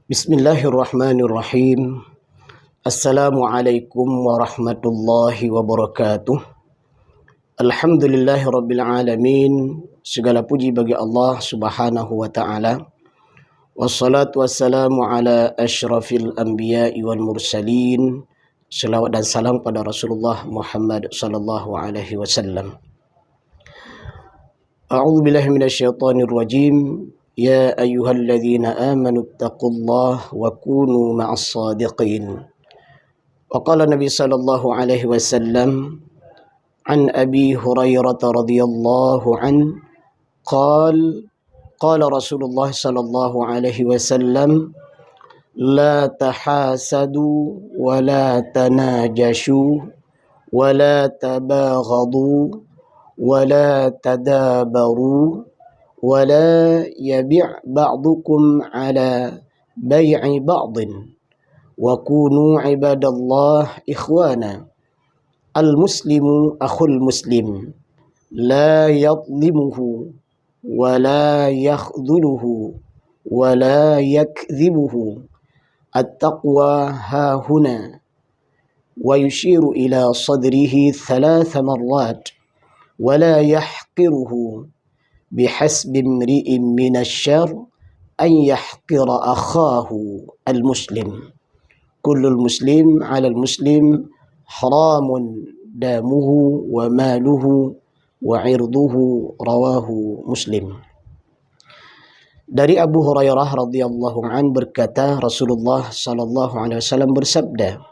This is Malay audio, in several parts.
Bismillahirrahmanirrahim. Assalamualaikum warahmatullahi wabarakatuh. Alhamdulillahirabbil alamin. Segala puji bagi Allah Subhanahu wa taala. Wassalatu wassalamu ala asyrafil anbiya'i wal mursalin. Selawat dan salam pada Rasulullah Muhammad sallallahu alaihi wasallam. A'udzu billahi minasyaitonir rajim. Ya ayyuhalladzina amanu taqullaha wa kunu ma'as sadiqin. Wa qala Nabi sallallahu alaihi wasallam an Abi Hurairah radhiyallahu an qala Rasulullah sallallahu alaihi wasallam la tahasadu wa la tanajashu wa la tabaghadu wa la tadabaru ولا يبيع بعضكم على بيع بعض وكونوا عباد الله إخوانا المسلم أخو المسلم لا يظلمه ولا يخذله ولا يكذبه التقوى ها هنا ويشير إلى صدره 3 مرات ولا يحقره بحسب امرئ من الشر أن يحقر أخاه المسلم كل المسلم على المسلم حرام دمه وماله وعرضه رواه مسلم. Dari Abu Hurairah radhiyallahu an berkata, Rasulullah sallallahu alaihi wasallam bersabda,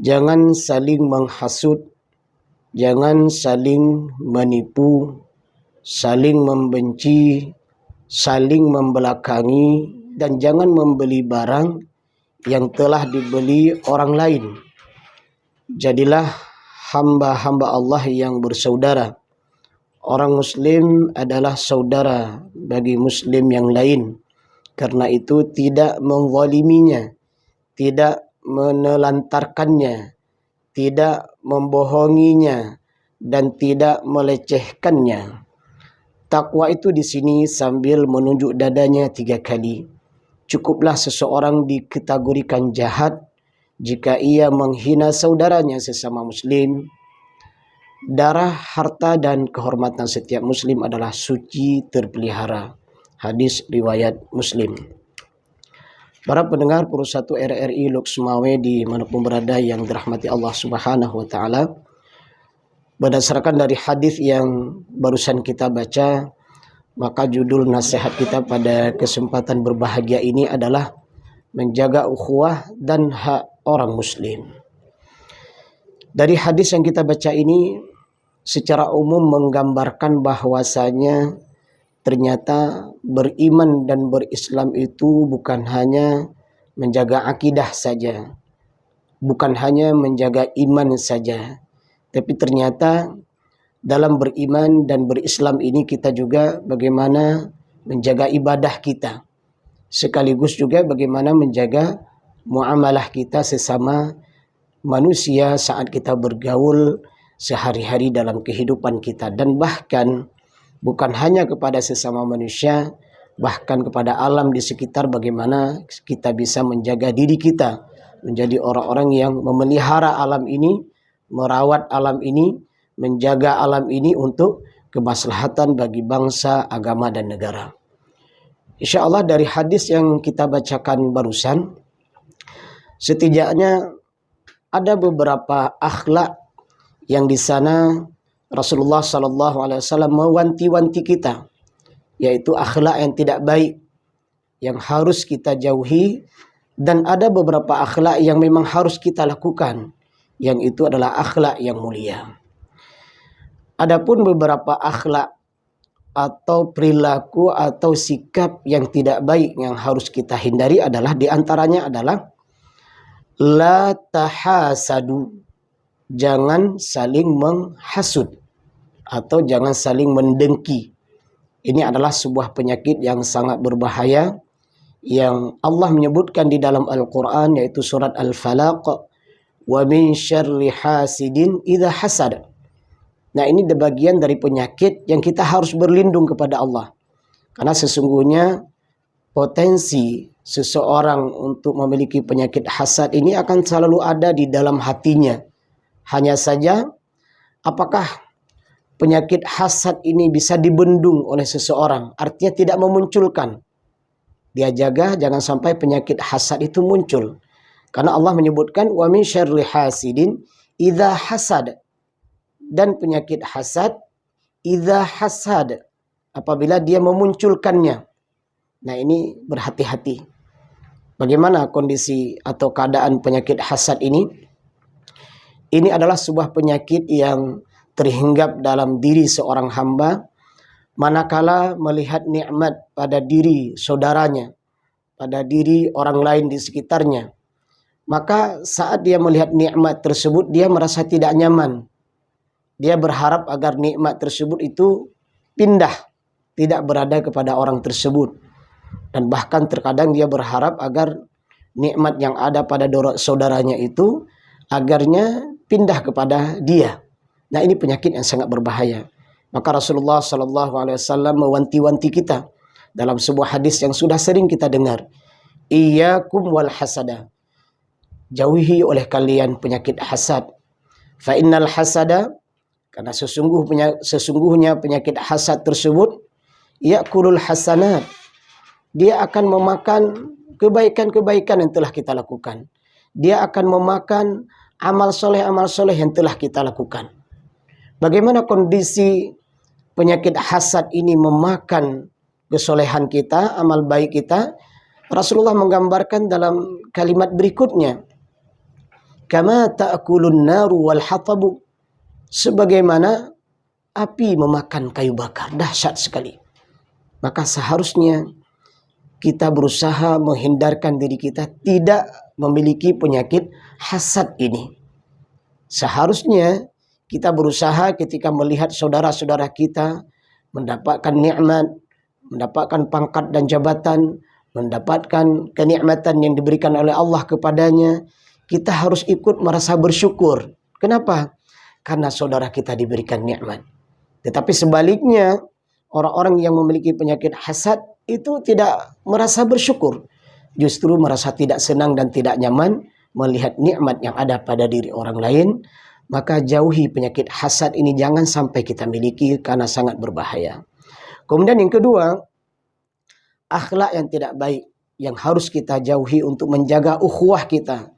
jangan saling menghasut, jangan saling menipu, saling membenci, saling membelakangi, dan jangan membeli barang yang telah dibeli orang lain. Jadilah hamba-hamba Allah yang bersaudara. Orang Muslim adalah saudara bagi Muslim yang lain. Karena itu tidak menzaliminya, tidak menelantarkannya, tidak membohonginya, dan tidak melecehkannya. Takwa itu di sini sambil menunjuk dadanya 3 kali. Cukuplah seseorang dikategorikan jahat jika ia menghina saudaranya sesama Muslim. Darah, harta, dan kehormatan setiap Muslim adalah suci terpelihara. Hadis riwayat Muslim. Para pendengar Perusahaan RRI Lok Sumawe dimanapun berada yang dirahmati Allah Subhanahu wa taala. Berdasarkan dari hadis yang barusan kita baca, maka judul nasihat kita pada kesempatan berbahagia ini adalah menjaga ukhuwah dan hak orang Muslim. Dari hadis yang kita baca ini secara umum menggambarkan bahwasanya ternyata beriman dan berislam itu bukan hanya menjaga akidah saja, bukan hanya menjaga iman saja. Tapi ternyata dalam beriman dan berislam ini kita juga bagaimana menjaga ibadah kita. Sekaligus juga bagaimana menjaga muamalah kita sesama manusia saat kita bergaul sehari-hari dalam kehidupan kita. Dan bahkan bukan hanya kepada sesama manusia, bahkan kepada alam di sekitar bagaimana kita bisa menjaga diri kita. Menjadi orang-orang yang memelihara alam ini, merawat alam ini, menjaga alam ini untuk kemaslahatan bagi bangsa, agama, dan negara. InsyaAllah dari hadis yang kita bacakan barusan, setidaknya ada beberapa akhlak yang di sana Rasulullah SAW mewanti-wanti kita, yaitu akhlak yang tidak baik, yang harus kita jauhi, dan ada beberapa akhlak yang memang harus kita lakukan, yang itu adalah akhlak yang mulia. Adapun beberapa akhlak atau perilaku atau sikap yang tidak baik yang harus kita hindari adalah diantaranya adalah la tahasadu, jangan saling menghasut atau jangan saling mendengki. Ini adalah sebuah penyakit yang sangat berbahaya yang Allah menyebutkan di dalam Al-Quran, yaitu surat Al-Falaq, wa min syarri hasidin idza hasad. Nah, ini bagian dari penyakit yang kita harus berlindung kepada Allah. Karena sesungguhnya potensi seseorang untuk memiliki penyakit hasad ini akan selalu ada di dalam hatinya. Hanya saja, apakah penyakit hasad ini bisa dibendung oleh seseorang? Artinya tidak memunculkan. Dia jaga jangan sampai penyakit hasad itu muncul. Karena Allah menyebutkan wa min syarri hasidin idza hasad. Dan penyakit hasad idza hasad, apabila dia memunculkannya. Nah, ini berhati-hati. Bagaimana kondisi atau keadaan penyakit hasad ini? Ini adalah sebuah penyakit yang terhinggap dalam diri seorang hamba manakala melihat nikmat pada diri saudaranya, pada diri orang lain di sekitarnya. Maka saat dia melihat nikmat tersebut, dia merasa tidak nyaman. Dia berharap agar nikmat tersebut itu pindah, tidak berada kepada orang tersebut. Dan bahkan terkadang dia berharap agar nikmat yang ada pada saudaranya itu agarnya pindah kepada dia. Nah, ini penyakit yang sangat berbahaya. Maka Rasulullah SAW mewanti-wanti kita dalam sebuah hadis yang sudah sering kita dengar. Iyyakum wal hasada. Jauhi oleh kalian penyakit hasad. Fa innal hasada, karena sesungguhnya penyakit hasad tersebut yakulul hasanat. Dia akan memakan kebaikan-kebaikan yang telah kita lakukan. Dia akan memakan amal soleh yang telah kita lakukan. Bagaimana kondisi penyakit hasad ini memakan kesolehan kita, amal baik kita? Rasulullah menggambarkan dalam kalimat berikutnya. Kama ta'kulun naru wal hatabu. Sebagaimana api memakan kayu bakar. Dahsyat sekali. Maka seharusnya kita berusaha menghindarkan diri kita tidak memiliki penyakit hasad ini. Seharusnya kita berusaha ketika melihat saudara-saudara kita mendapatkan nikmat, mendapatkan pangkat dan jabatan, mendapatkan kenikmatan yang diberikan oleh Allah kepadanya, kita harus ikut merasa bersyukur. Kenapa? Karena saudara kita diberikan nikmat. Tetapi sebaliknya, orang-orang yang memiliki penyakit hasad itu tidak merasa bersyukur. Justru merasa tidak senang dan tidak nyaman melihat nikmat yang ada pada diri orang lain. Maka jauhi penyakit hasad ini, jangan sampai kita miliki karena sangat berbahaya. Kemudian yang kedua, akhlak yang tidak baik yang harus kita jauhi untuk menjaga ukhuwah kita,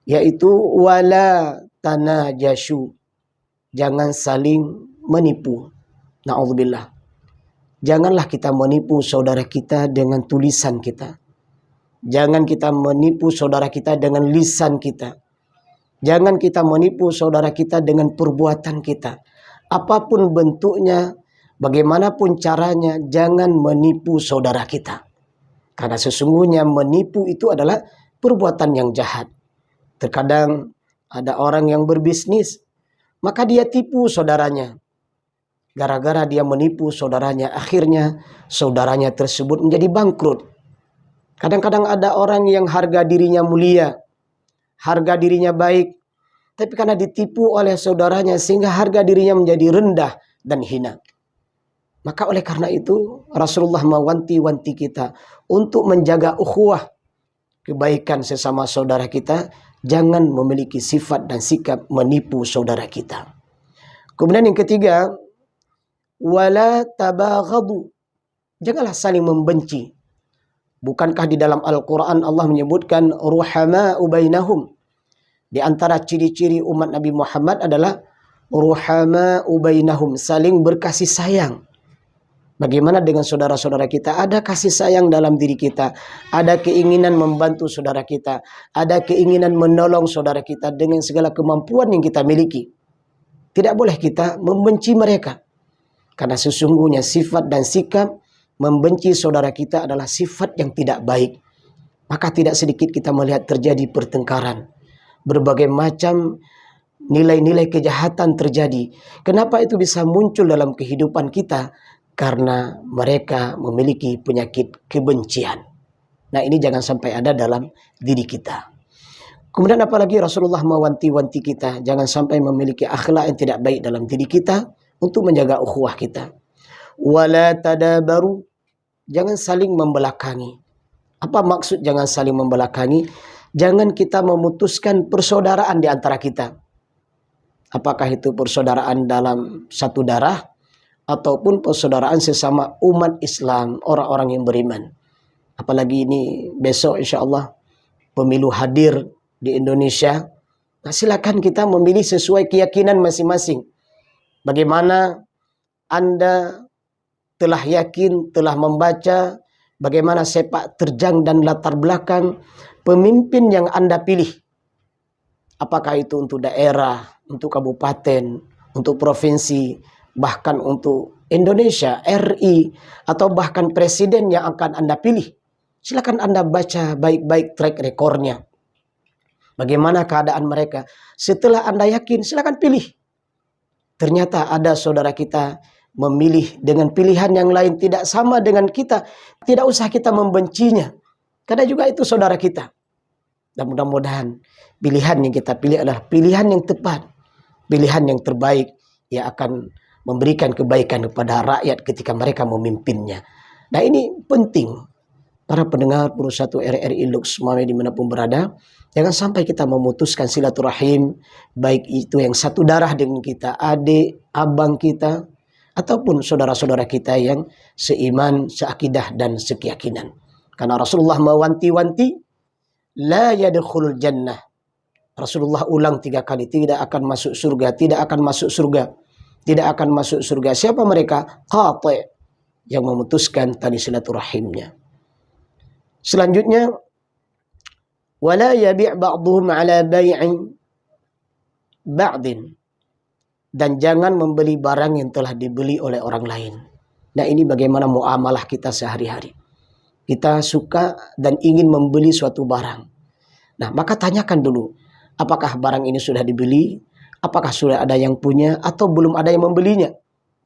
yaitu wala tanajashu. Jangan saling menipu. Na'udzubillah. Janganlah kita menipu saudara kita dengan tulisan kita. Jangan kita menipu saudara kita dengan lisan kita. Jangan kita menipu saudara kita dengan perbuatan kita. Apapun bentuknya, bagaimanapun caranya, jangan menipu saudara kita. Karena sesungguhnya menipu itu adalah perbuatan yang jahat. Terkadang ada orang yang berbisnis, maka dia tipu saudaranya. Gara-gara dia menipu saudaranya, akhirnya saudaranya tersebut menjadi bangkrut. Kadang-kadang ada orang yang harga dirinya mulia, harga dirinya baik, tapi karena ditipu oleh saudaranya sehingga harga dirinya menjadi rendah dan hina. Maka oleh karena itu Rasulullah mewanti-wanti kita untuk menjaga ukhuwah, kebaikan sesama saudara kita. Jangan memiliki sifat dan sikap menipu saudara kita. Kemudian yang ketiga, wala tabaghadu. Janganlah saling membenci. Bukankah di dalam Al-Quran Allah menyebutkan ruhama'u bainahum? Di antara ciri-ciri umat Nabi Muhammad adalah ruhama'u bainahum, saling berkasih sayang. Bagaimana dengan saudara-saudara kita? Ada kasih sayang dalam diri kita. Ada keinginan membantu saudara kita. Ada keinginan menolong saudara kita dengan segala kemampuan yang kita miliki. Tidak boleh kita membenci mereka. Karena sesungguhnya sifat dan sikap membenci saudara kita adalah sifat yang tidak baik. Maka tidak sedikit kita melihat terjadi pertengkaran. Berbagai macam nilai-nilai kejahatan terjadi. Kenapa itu bisa muncul dalam kehidupan kita? Karena mereka memiliki penyakit kebencian. Nah, ini jangan sampai ada dalam diri kita. Kemudian apalagi Rasulullah mewanti-wanti kita, jangan sampai memiliki akhlak yang tidak baik dalam diri kita untuk menjaga ukhuwah kita. Wala tadabaru, jangan saling membelakangi. Apa maksud jangan saling membelakangi? Jangan kita memutuskan persaudaraan di antara kita. Apakah itu persaudaraan dalam satu darah ataupun persaudaraan sesama umat Islam, orang-orang yang beriman. Apalagi ini besok insya Allah pemilu hadir di Indonesia. Nah, silakan kita memilih sesuai keyakinan masing-masing. Bagaimana Anda telah yakin, telah membaca bagaimana sepak terjang dan latar belakang pemimpin yang Anda pilih. Apakah itu untuk daerah, untuk kabupaten, untuk provinsi, bahkan untuk Indonesia, RI, atau bahkan presiden yang akan Anda pilih. Silakan Anda baca baik-baik track recordnya. Bagaimana keadaan mereka. Setelah Anda yakin, silakan pilih. Ternyata ada saudara kita memilih dengan pilihan yang lain tidak sama dengan kita. Tidak usah kita membencinya. Karena juga itu saudara kita. Dan mudah-mudahan pilihan yang kita pilih adalah pilihan yang tepat. Pilihan yang terbaik yang akan memberikan kebaikan kepada rakyat ketika mereka memimpinnya. Nah, ini penting. Para pendengar Perusahaan RRI Lux Mawai dimanapun berada, jangan sampai kita memutuskan silaturahim, baik itu yang satu darah dengan kita, adik, abang kita, ataupun saudara-saudara kita yang seiman, seakidah, dan sekeyakinan. Karena Rasulullah mewanti-wanti, la yadkhulul jannah. Rasulullah ulang 3 kali, tidak akan masuk surga, tidak akan masuk surga, tidak akan masuk surga. Siapa mereka? Qati', yang memutuskan tali silaturahimnya. Selanjutnya, wala yabi' ba'dhum ala bai'i ba'din, dan jangan membeli barang yang telah dibeli oleh orang lain. Nah, ini bagaimana muamalah kita sehari-hari. Kita suka dan ingin membeli suatu barang. Nah, maka tanyakan dulu, apakah barang ini sudah dibeli? Apakah sudah ada yang punya atau belum ada yang membelinya?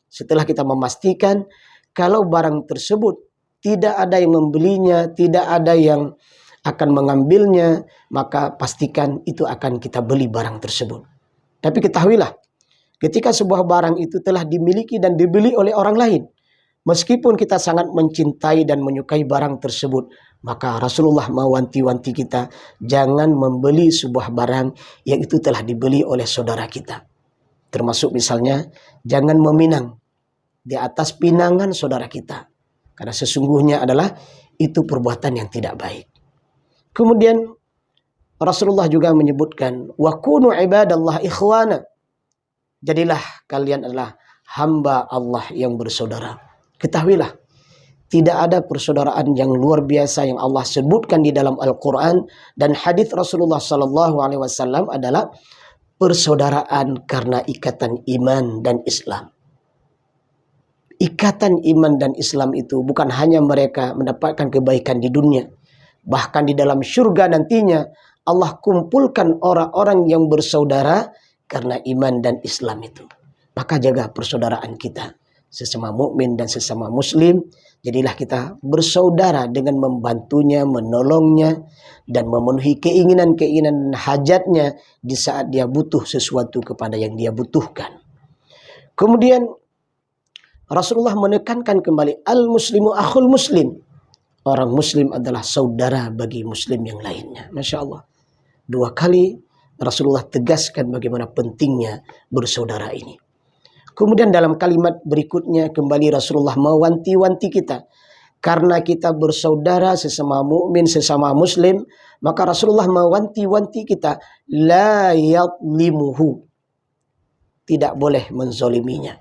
Setelah kita memastikan kalau barang tersebut tidak ada yang membelinya, tidak ada yang akan mengambilnya, maka pastikan itu akan kita beli barang tersebut. Tapi ketahuilah, ketika sebuah barang itu telah dimiliki dan dibeli oleh orang lain, meskipun kita sangat mencintai dan menyukai barang tersebut, maka Rasulullah mewanti-wanti kita, jangan membeli sebuah barang yang itu telah dibeli oleh saudara kita. Termasuk misalnya, jangan meminang di atas pinangan saudara kita. Karena sesungguhnya adalah itu perbuatan yang tidak baik. Kemudian Rasulullah juga menyebutkan, wa kunu ibadallah ikhwana. Jadilah kalian adalah hamba Allah yang bersaudara. Ketahuilah, tidak ada persaudaraan yang luar biasa yang Allah sebutkan di dalam Al-Quran dan hadis Rasulullah SAW adalah persaudaraan karena ikatan iman dan Islam. Ikatan iman dan Islam itu bukan hanya mereka mendapatkan kebaikan di dunia. Bahkan di dalam syurga nantinya Allah kumpulkan orang-orang yang bersaudara karena iman dan Islam itu. Maka jaga persaudaraan kita. Sesama mukmin dan sesama muslim. Jadilah kita bersaudara dengan membantunya, menolongnya, dan memenuhi keinginan-keinginan hajatnya di saat dia butuh sesuatu kepada yang dia butuhkan. Kemudian Rasulullah menekankan kembali, al-muslimu akhul muslim. Orang muslim adalah saudara bagi muslim yang lainnya. Masya Allah. 2 kali Rasulullah tegaskan bagaimana pentingnya bersaudara ini. Kemudian dalam kalimat berikutnya kembali Rasulullah mewanti-wanti kita. Karena kita bersaudara sesama mukmin, sesama muslim, maka Rasulullah mewanti-wanti kita, la yadlimuhu. Tidak boleh menzoliminya.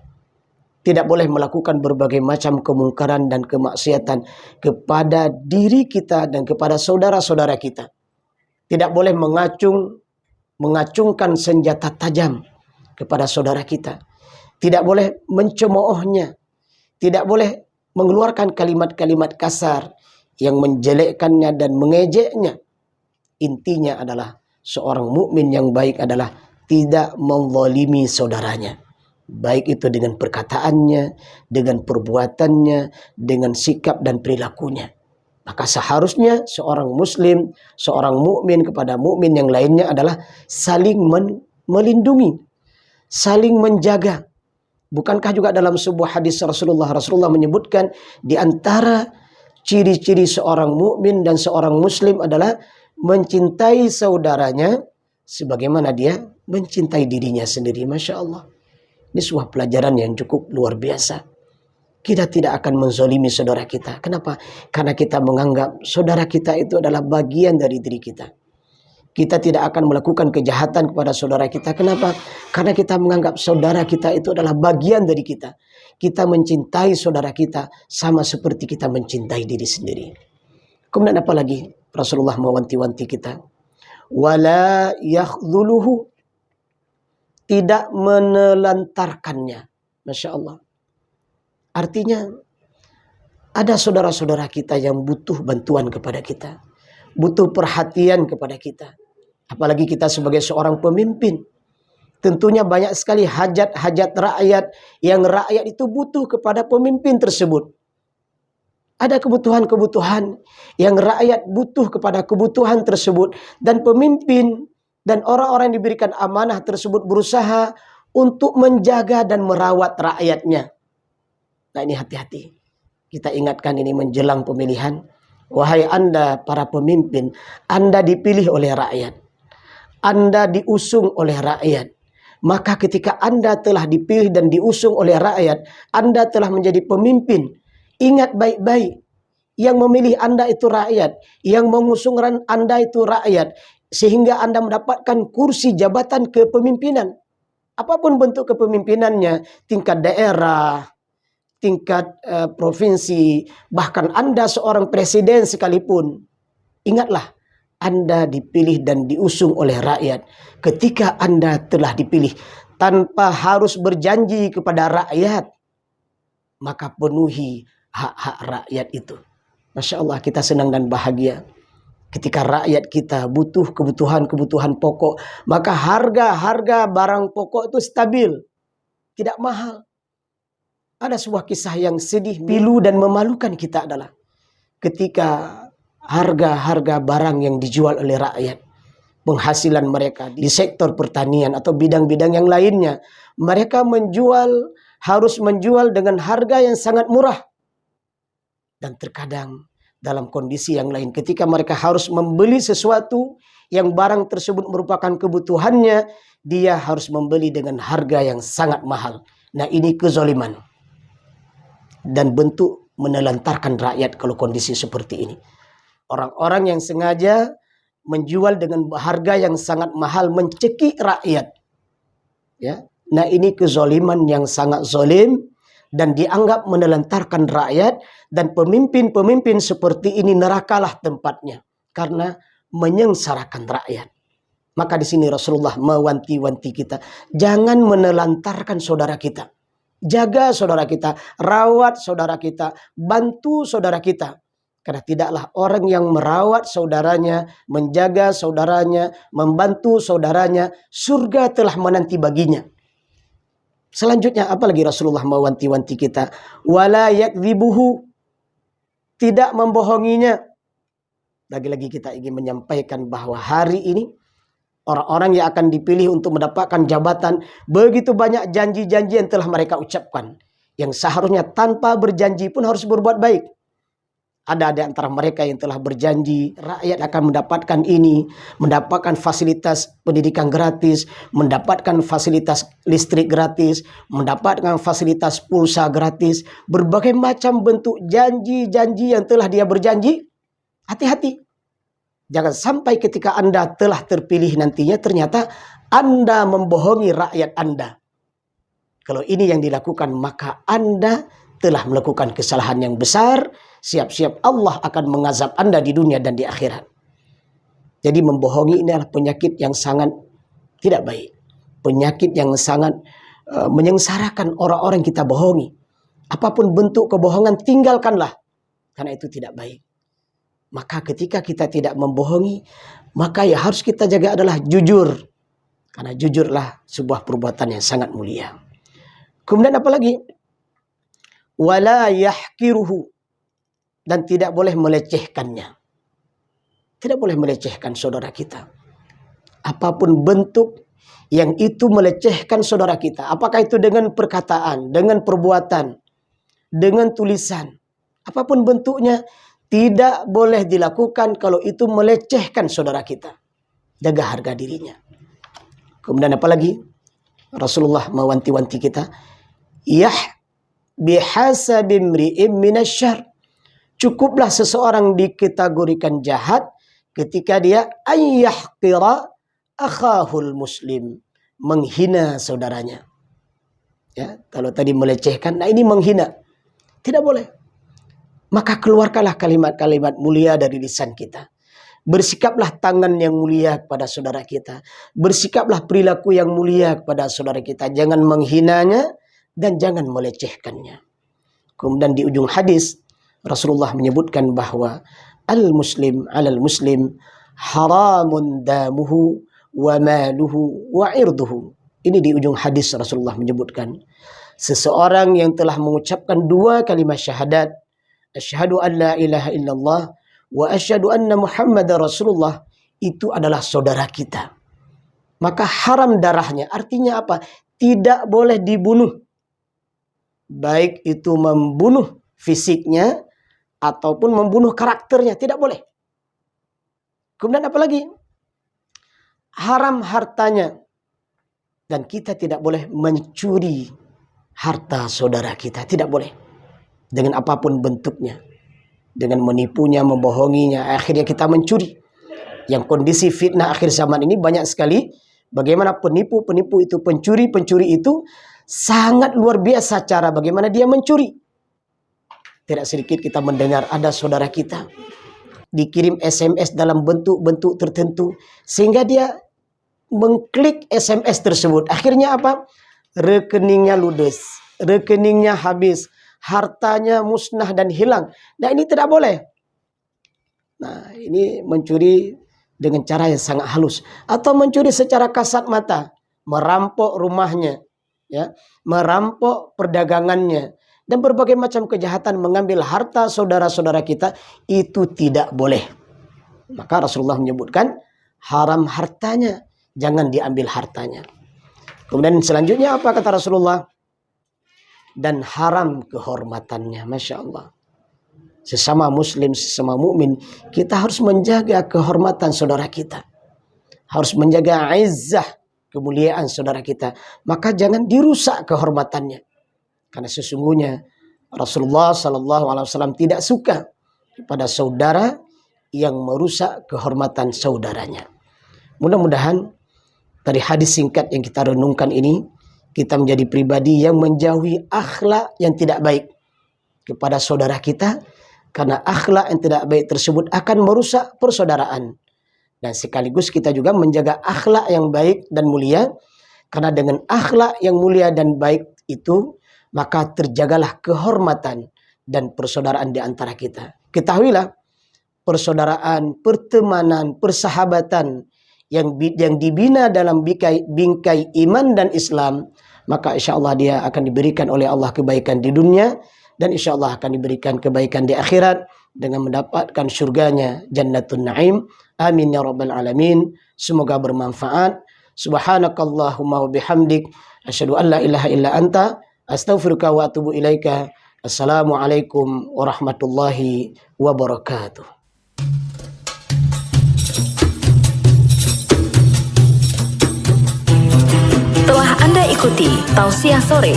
Tidak boleh melakukan berbagai macam kemungkaran dan kemaksiatan kepada diri kita dan kepada saudara-saudara kita. Tidak boleh mengacungkan senjata tajam kepada saudara kita. Tidak boleh mencemoohnya. Tidak boleh mengeluarkan kalimat-kalimat kasar yang menjelekkannya dan mengejeknya. Intinya adalah seorang mukmin yang baik adalah tidak menzalimi saudaranya. Baik itu dengan perkataannya, dengan perbuatannya, dengan sikap dan perilakunya. Maka seharusnya seorang muslim, seorang mukmin kepada mukmin yang lainnya adalah saling melindungi, saling menjaga. Bukankah juga dalam sebuah hadis Rasulullah menyebutkan di antara Ciri-ciri seorang mukmin dan seorang muslim adalah mencintai saudaranya sebagaimana dia mencintai dirinya sendiri. Masya Allah. Ini sebuah pelajaran yang cukup luar biasa. Kita tidak akan menzolimi saudara kita. Kenapa? Karena kita menganggap saudara kita itu adalah bagian dari diri kita. Kita tidak akan melakukan kejahatan kepada saudara kita. Kenapa? Karena kita menganggap saudara kita itu adalah bagian dari kita. Kita mencintai saudara kita sama seperti kita mencintai diri sendiri. Kemudian apa lagi? Rasulullah mewanti-wanti kita. Wala yakhdhuluhu. Tidak menelantarkannya. Masya Allah. Artinya, ada saudara-saudara kita yang butuh bantuan kepada kita. Butuh perhatian kepada kita. Apalagi kita sebagai seorang pemimpin. Tentunya banyak sekali hajat-hajat rakyat yang rakyat itu butuh kepada pemimpin tersebut. Ada kebutuhan-kebutuhan yang rakyat butuh kepada kebutuhan tersebut. Dan pemimpin dan orang-orang yang diberikan amanah tersebut berusaha untuk menjaga dan merawat rakyatnya. Nah ini hati-hati. Kita ingatkan ini menjelang pemilihan. Wahai Anda para pemimpin, Anda dipilih oleh rakyat. Anda diusung oleh rakyat. Maka ketika Anda telah dipilih dan diusung oleh rakyat, Anda telah menjadi pemimpin. Ingat baik-baik, yang memilih Anda itu rakyat, yang mengusung Anda itu rakyat, sehingga Anda mendapatkan kursi jabatan kepemimpinan. Apapun bentuk kepemimpinannya, tingkat daerah, tingkat provinsi, bahkan Anda seorang presiden sekalipun. Ingatlah, Anda dipilih dan diusung oleh rakyat. Ketika Anda telah dipilih tanpa harus berjanji kepada rakyat, maka penuhi hak-hak rakyat itu. Masya Allah, kita senang dan bahagia. Ketika rakyat kita butuh kebutuhan-kebutuhan pokok, maka harga-harga barang pokok itu stabil, tidak mahal. Ada sebuah kisah yang sedih, pilu dan memalukan kita adalah ketika harga-harga barang yang dijual oleh rakyat, penghasilan mereka di sektor pertanian atau bidang-bidang yang lainnya, mereka harus menjual dengan harga yang sangat murah. Dan terkadang dalam kondisi yang lain, ketika mereka harus membeli sesuatu yang barang tersebut merupakan kebutuhannya, dia harus membeli dengan harga yang sangat mahal. Nah ini kezaliman dan bentuk menelantarkan rakyat kalau kondisi seperti ini. Orang-orang yang sengaja menjual dengan harga yang sangat mahal, mencekik rakyat. Ya. Nah ini kezaliman yang sangat zalim dan dianggap menelantarkan rakyat, dan pemimpin-pemimpin seperti ini nerakalah tempatnya karena menyengsarakan rakyat. Maka di sini Rasulullah mewanti-wanti kita, jangan menelantarkan saudara kita. Jaga saudara kita, rawat saudara kita, bantu saudara kita. Karena tidaklah orang yang merawat saudaranya, menjaga saudaranya, membantu saudaranya, surga telah menanti baginya. Selanjutnya apalagi Rasulullah mewanti-wanti kita, wala yakdzibuhu, tidak membohonginya. Lagi-lagi kita ingin menyampaikan bahwa hari ini orang-orang yang akan dipilih untuk mendapatkan jabatan, begitu banyak janji-janji yang telah mereka ucapkan, yang seharusnya tanpa berjanji pun harus berbuat baik. Ada di antara mereka yang telah berjanji, rakyat akan mendapatkan ini, mendapatkan fasilitas pendidikan gratis, mendapatkan fasilitas listrik gratis, mendapatkan fasilitas pulsa gratis, berbagai macam bentuk janji-janji yang telah dia berjanji. Hati-hati. Jangan sampai ketika Anda telah terpilih nantinya, ternyata Anda membohongi rakyat Anda. Kalau ini yang dilakukan, maka Anda telah melakukan kesalahan yang besar. Siap-siap Allah akan mengazab Anda di dunia dan di akhirat. Jadi membohongi ini adalah penyakit yang sangat tidak baik. Penyakit yang sangat menyengsarakan orang-orang kita bohongi. Apapun bentuk kebohongan, tinggalkanlah. Karena itu tidak baik. Maka ketika kita tidak membohongi, maka yang harus kita jaga adalah jujur. Karena jujurlah sebuah perbuatan yang sangat mulia. Kemudian apa lagi? Wala yahkiruhu, dan tidak boleh melecehkannya. Tidak boleh melecehkan saudara kita. Apapun bentuk yang itu melecehkan saudara kita. Apakah itu dengan perkataan, dengan perbuatan, dengan tulisan. Apapun bentuknya, tidak boleh dilakukan kalau itu melecehkan saudara kita. Jaga harga dirinya. Kemudian apa lagi? Rasulullah mewanti-wanti kita, bihasabi imri'in minasyarr. Cukuplah seseorang dikategorikan jahat ketika dia ayyahqira akhahul muslim, menghina saudaranya. Ya, kalau tadi melecehkan, nah ini menghina. Tidak boleh. Maka keluarkanlah kalimat-kalimat mulia dari lisan kita. Bersikaplah tangan yang mulia kepada saudara kita. Bersikaplah perilaku yang mulia kepada saudara kita. Jangan menghinanya dan jangan melecehkannya. Kemudian di ujung hadis, Rasulullah menyebutkan bahwa al-muslim alal muslim haramun damuhu wa maluhu wa irduhu. Ini di ujung hadis Rasulullah menyebutkan, seseorang yang telah mengucapkan dua kalimat syahadat, asyhadu an la ilaha illallah wa asyhadu anna Muhammadar Rasulullah, itu adalah saudara kita. Maka haram darahnya. Artinya apa? Tidak boleh dibunuh. Baik itu membunuh fisiknya ataupun membunuh karakternya. Tidak boleh. Kemudian apa lagi? Haram hartanya. Dan kita tidak boleh mencuri harta saudara kita. Tidak boleh. Dengan apapun bentuknya. Dengan menipunya, membohonginya, akhirnya kita mencuri. Yang kondisi fitnah akhir zaman ini banyak sekali. Bagaimana penipu-penipu itu, pencuri-pencuri itu sangat luar biasa cara bagaimana dia mencuri. Tidak sedikit kita mendengar ada saudara kita dikirim SMS dalam bentuk-bentuk tertentu. Sehingga dia mengklik SMS tersebut. Akhirnya apa? Rekeningnya ludes. Rekeningnya habis. Hartanya musnah dan hilang. Nah ini tidak boleh. Nah ini mencuri dengan cara yang sangat halus. Atau mencuri secara kasat mata. Merampok rumahnya. Ya, merampok perdagangannya. Dan berbagai macam kejahatan mengambil harta saudara-saudara kita. Itu tidak boleh. Maka Rasulullah menyebutkan haram hartanya. Jangan diambil hartanya. Kemudian selanjutnya apa kata Rasulullah? Dan haram kehormatannya. Masya Allah. Sesama muslim, sesama mukmin, kita harus menjaga kehormatan saudara kita. Harus menjaga izzah, kemuliaan saudara kita. Maka jangan dirusak kehormatannya. Karena sesungguhnya Rasulullah SAW tidak suka kepada saudara yang merusak kehormatan saudaranya. Mudah-mudahan dari hadis singkat yang kita renungkan ini, kita menjadi pribadi yang menjauhi akhlak yang tidak baik kepada saudara kita. Karena akhlak yang tidak baik tersebut akan merusak persaudaraan. Dan sekaligus kita juga menjaga akhlak yang baik dan mulia. Karena dengan akhlak yang mulia dan baik itu, maka terjagalah kehormatan dan persaudaraan di antara kita. Ketahuilah, persaudaraan, pertemanan, persahabatan yang dibina dalam bingkai iman dan Islam, maka insya Allah dia akan diberikan oleh Allah kebaikan di dunia, dan insya Allah akan diberikan kebaikan di akhirat dengan mendapatkan surganya Jannatun Naim. Amin ya rabbal alamin. Semoga bermanfaat. Subhanakallahumma wa bihamdik, asyhadu an la ilaha illa anta, astaghfiruka wa atubu ilaika. Assalamualaikum warahmatullahi wabarakatuh. Telah Anda ikuti Tausiah Sore.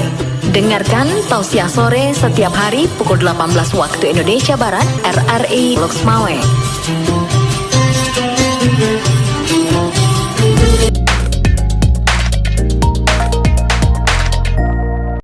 Dengarkan Tausiah Sore setiap hari pukul 18 waktu Indonesia Barat, RRI Loks Maweng.